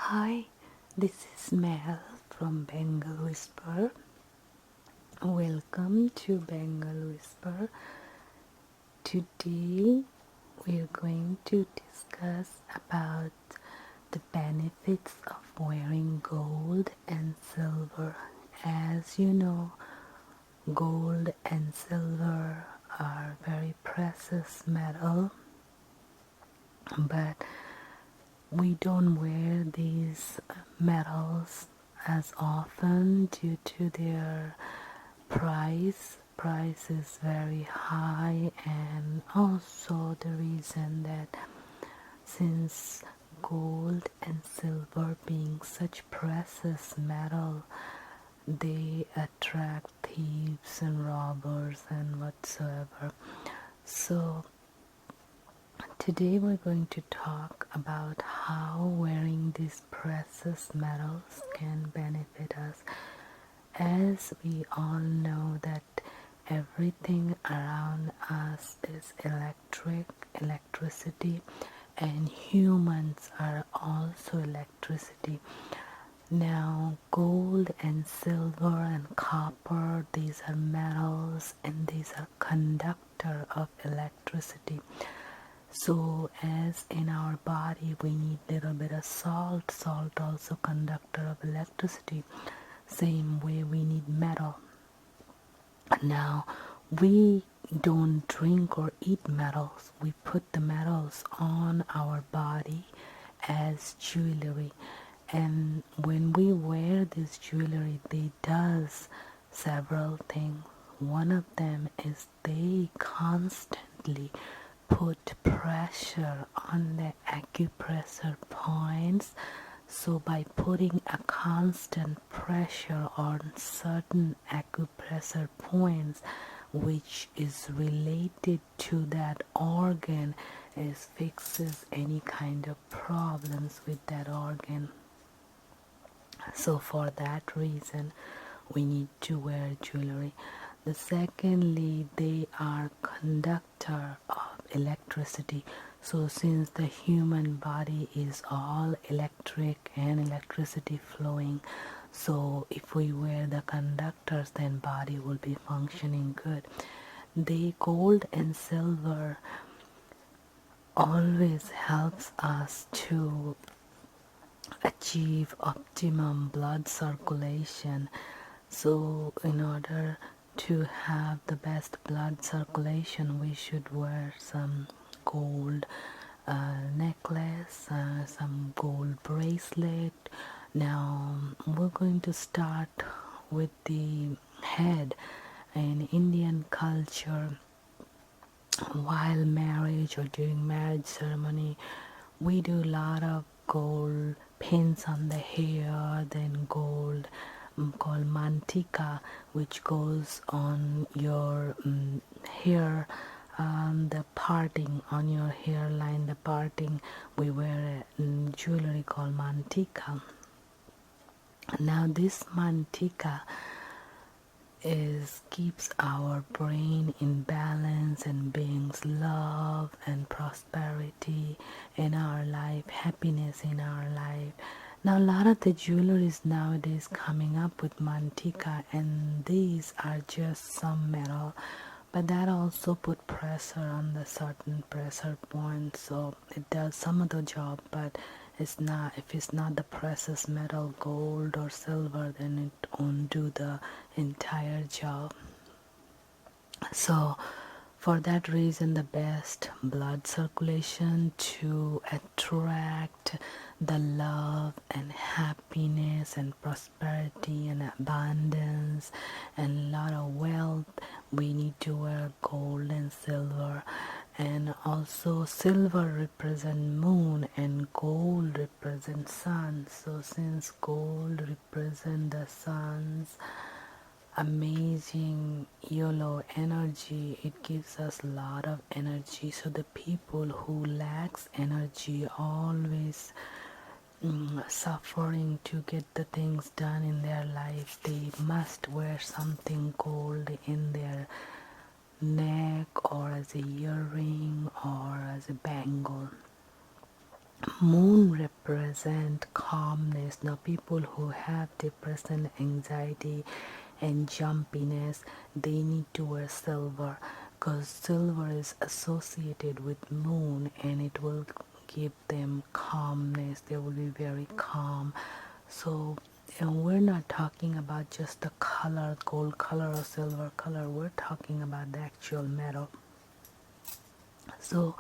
Hi, this is Mel from Bangle Whisper. Welcome to Bangle Whisper. Today we're going to discuss about the benefits of wearing gold and silver. As you know, gold and silver are very precious metal, but we don't wear these metals as often due to their price. Price is very high, and also the reason that since gold and silver being such precious metal, they attract thieves and robbers and whatsoever. So today we're going to talk about how wearing these precious metals can benefit us. As we all know that everything around us is electricity, and humans are also electricity. Now, gold and silver and copper, these are metals and these are conductor of electricity. So as in our body we need little bit of salt also conductor of electricity. Same way we need metal. Now we don't drink or eat metals. We put the metals on our body as jewelry, and when we wear this jewelry they does several things. One of them is they constantly put pressure on the acupressure points. So by putting a constant pressure on certain acupressure points which is related to that organ, it fixes any kind of problems with that organ. So for that reason we need to wear jewelry. The secondly, they are conductor of electricity. So since the human body is all electric and electricity flowing, so if we wear the conductors then body will be functioning good. The gold and silver always helps us to achieve optimum blood circulation. So in order to have the best blood circulation we should wear some gold necklace, some gold bracelet. Now we're going to start with the head. In Indian culture, while marriage or during marriage ceremony we do a lot of gold pins on the hair, then gold called mantika, which goes on your hair, the parting on your hairline, the parting. We wear a jewelry called mantika. Now this mantika keeps our brain in balance and brings love and prosperity in our life, happiness in our life. Now a lot of the jewelries nowadays coming up with mantika, and these are just some metal, but that also put pressure on the certain pressure points, so it does some of the job, but it's not, if it's not the precious metal gold or silver, then it won't do the entire job. So for that reason the best blood circulation to attract the love and happiness and prosperity and abundance and a lot of wealth, we need to wear gold and silver. And also silver represents moon and gold represents sun. So since gold represents the sun's amazing yellow energy, it gives us a lot of energy. So the people who lacks energy always suffering to get the things done in their life, they must wear something gold in their neck or as a earring or as a bangle. Moon represent calmness. Now people who have depression, anxiety and jumpiness, they need to wear silver, because silver is associated with moon and it will give them calmness. They will be very calm. So, and we're not talking about just the color, gold color or silver color. We're talking about the actual metal. So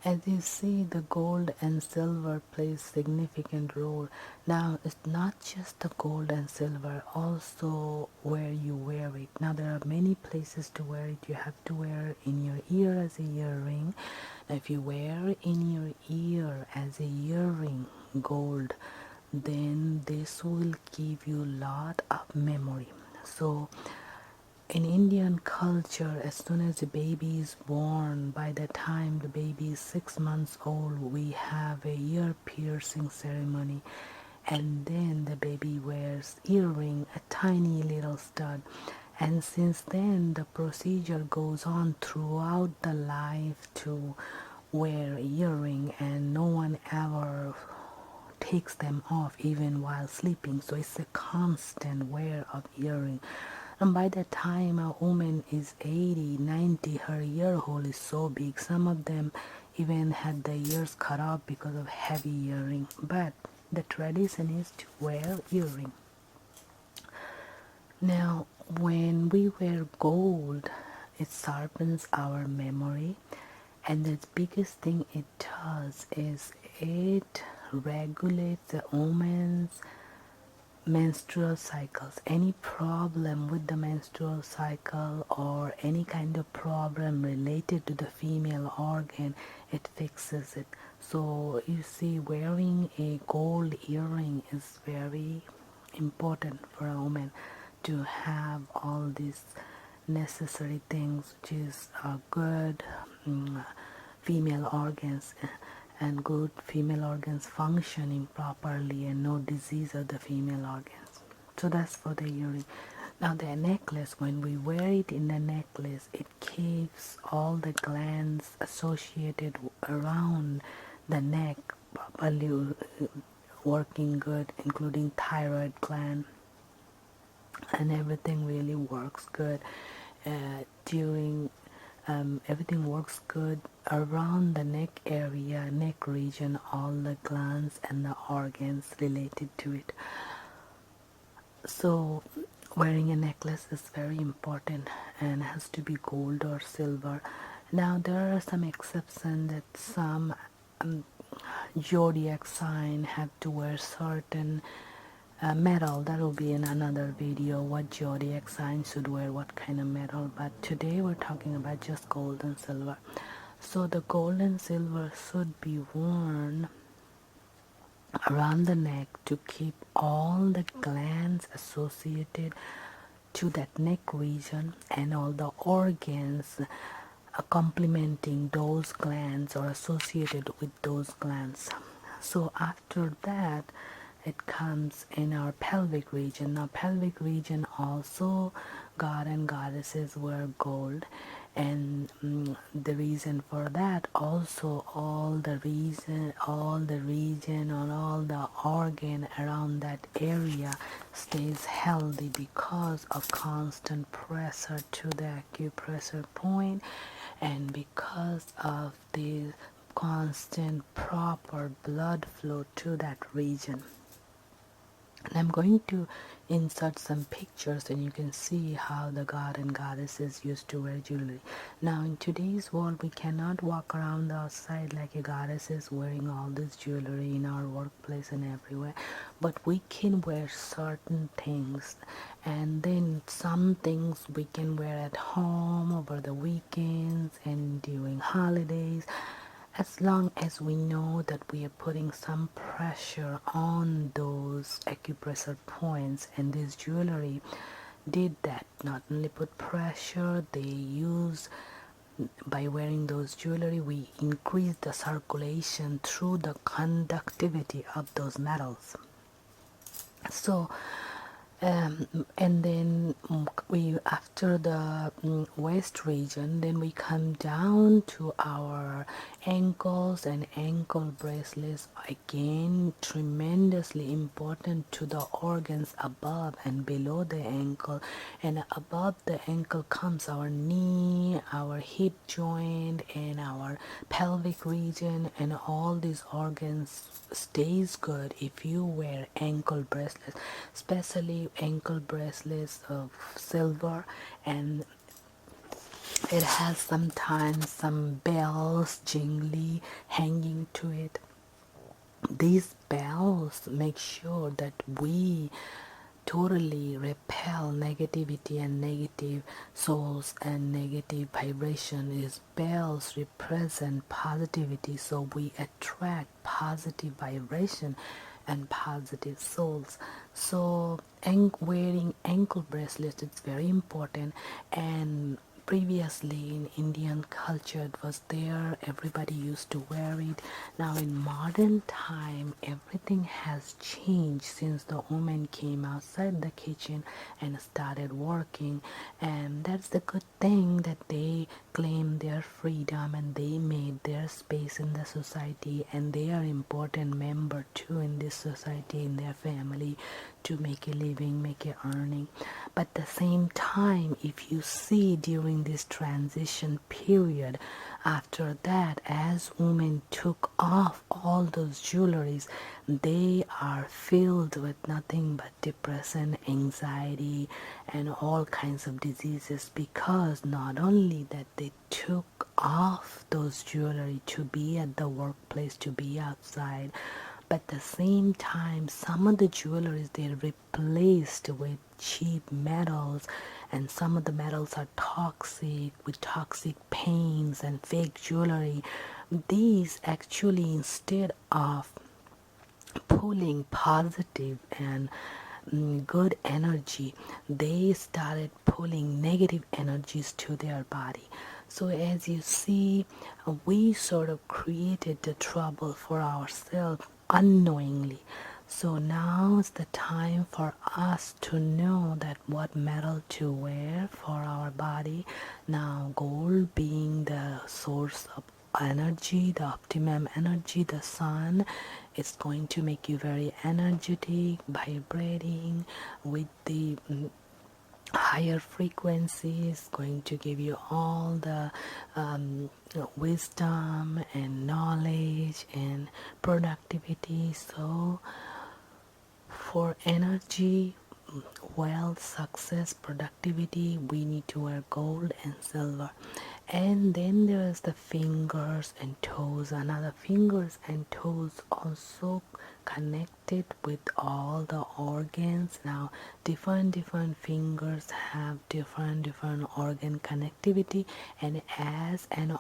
as you see, the gold and silver plays significant role. Now it's not just the gold and silver, also where you wear it. Now there are many places to wear it. You have to wear it in your ear as a earring. If you wear in your ear as a earring gold, then this will give you a lot of memory. So in Indian culture, as soon as the baby is born, by the time the baby is 6 months old, we have a ear piercing ceremony, and then the baby wears earring, a tiny little stud. And since then, the procedure goes on throughout the life to wear earring, and no one ever takes them off even while sleeping. So it's a constant wear of earring. And by the time a woman is 80, 90, her ear hole is so big. Some of them even had their ears cut off because of heavy earring. But the tradition is to wear earring. Now, when we wear gold, it sharpens our memory, and the biggest thing it does is it regulates the woman's menstrual cycles. Any problem with the menstrual cycle or any kind of problem related to the female organ, it fixes it. So you see, wearing a gold earring is very important for a woman to have all these necessary things, which is good female organs and good female organs functioning properly and no disease of the female organs. So that's for the earring. Now the necklace, when we wear it in the necklace, it keeps all the glands associated around the neck properly working good, including thyroid gland, and everything really works good during everything works good around the neck area, neck region, all the glands and the organs related to it. So wearing a necklace is very important and has to be gold or silver. Now there are some exceptions that some zodiac sign have to wear certain metal. That will be in another video, what zodiac sign should wear what kind of metal, but today we're talking about just gold and silver. So the gold and silver should be worn around the neck to keep all the glands associated to that neck region and all the organs complementing those glands or associated with those glands. So after that, it comes in our pelvic region. Now pelvic region also, god and goddesses wear gold, and the reason for that also, all the region and all the organ around that area stays healthy because of constant pressure to the acupressure point, and because of the constant proper blood flow to that region. And I'm going to insert some pictures and you can see how the god and goddesses used to wear jewelry. Now in today's world, we cannot walk around outside like a goddess is wearing all this jewelry in our workplace and everywhere, but we can wear certain things, and then some things we can wear at home over the weekends and during holidays, as long as we know that we are putting some pressure on those acupressure points. And this jewelry did that, not only put pressure, they use, by wearing those jewelry, we increase the circulation through the conductivity of those metals. So And then we, after the waist region, then we come down to our ankles, and ankle bracelets again tremendously important to the organs above and below the ankle. And above the ankle comes our knee, our hip joint, and our pelvic region, and all these organs stays good if you wear ankle bracelets, especially ankle bracelets of silver. And it has sometimes some bells jingly hanging to it. These bells make sure that we totally repel negativity and negative souls and negative vibration. These bells represent positivity, so we attract positive vibration and positive souls. So wearing ankle bracelets is very important. And previously in Indian culture it was there, everybody used to wear it. Now in modern time everything has changed since the woman came outside the kitchen and started working. And that's the good thing, that they claim their freedom and they made their space in the society, and they are important member too in this society, in their family, to make a living, make a earning. But at the same time, if you see during this transition period, after that, as women took off all those jewelries, they are filled with nothing but depression, anxiety, and all kinds of diseases, because not only that they took off those jewelry to be at the workplace, to be outside, but at the same time some of the jewelries they replaced with cheap metals, and some of the metals are toxic, with toxic paints and fake jewelry. These actually, instead of pulling positive and good energy, they started pulling negative energies to their body. So as you see, we sort of created the trouble for ourselves unknowingly. So now is the time for us to know that what metal to wear for our body. Now gold being the source of energy, the optimum energy, the sun, it's going to make you very energetic, vibrating with the higher frequencies, going to give you all the wisdom and knowledge and productivity. So for energy, wealth, success, productivity, we need to wear gold and silver. And then there's the fingers and toes. Another, fingers and toes also connected with all the organs. Now different fingers have different organ connectivity, and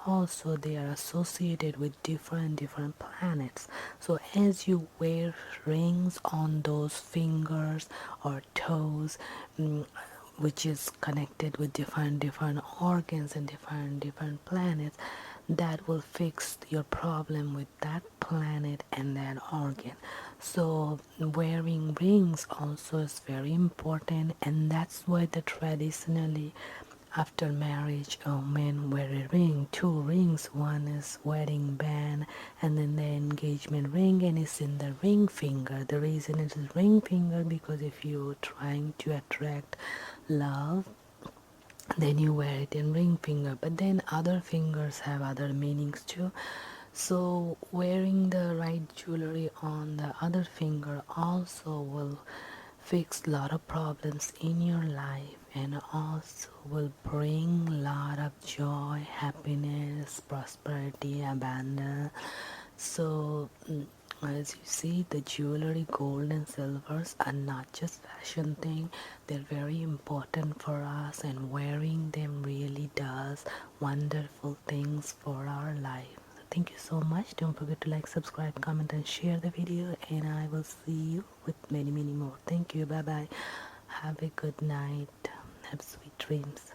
also they are associated with different planets. So as you wear rings on those fingers or toes, which is connected with different organs and different planets, that will fix your problem with that planet and that organ. So wearing rings also is very important, and that's why the traditionally after marriage, men wear a ring, two rings. One is wedding band, and then the engagement ring, and it's in the ring finger. The reason it is ring finger, because if you're trying to attract love, then you wear it in ring finger. But then other fingers have other meanings too. So wearing the right jewelry on the other finger also will fix a lot of problems in your life, and also will bring a lot of joy, happiness, prosperity, abundance. So as you see, the jewelry, gold and silvers are not just fashion thing, they're very important for us, and wearing them really does wonderful things for our life. So thank you so much. Don't forget to like, subscribe, comment and share the video, and I will see you with many more. Thank you. Bye bye. Have a good night. Have sweet dreams.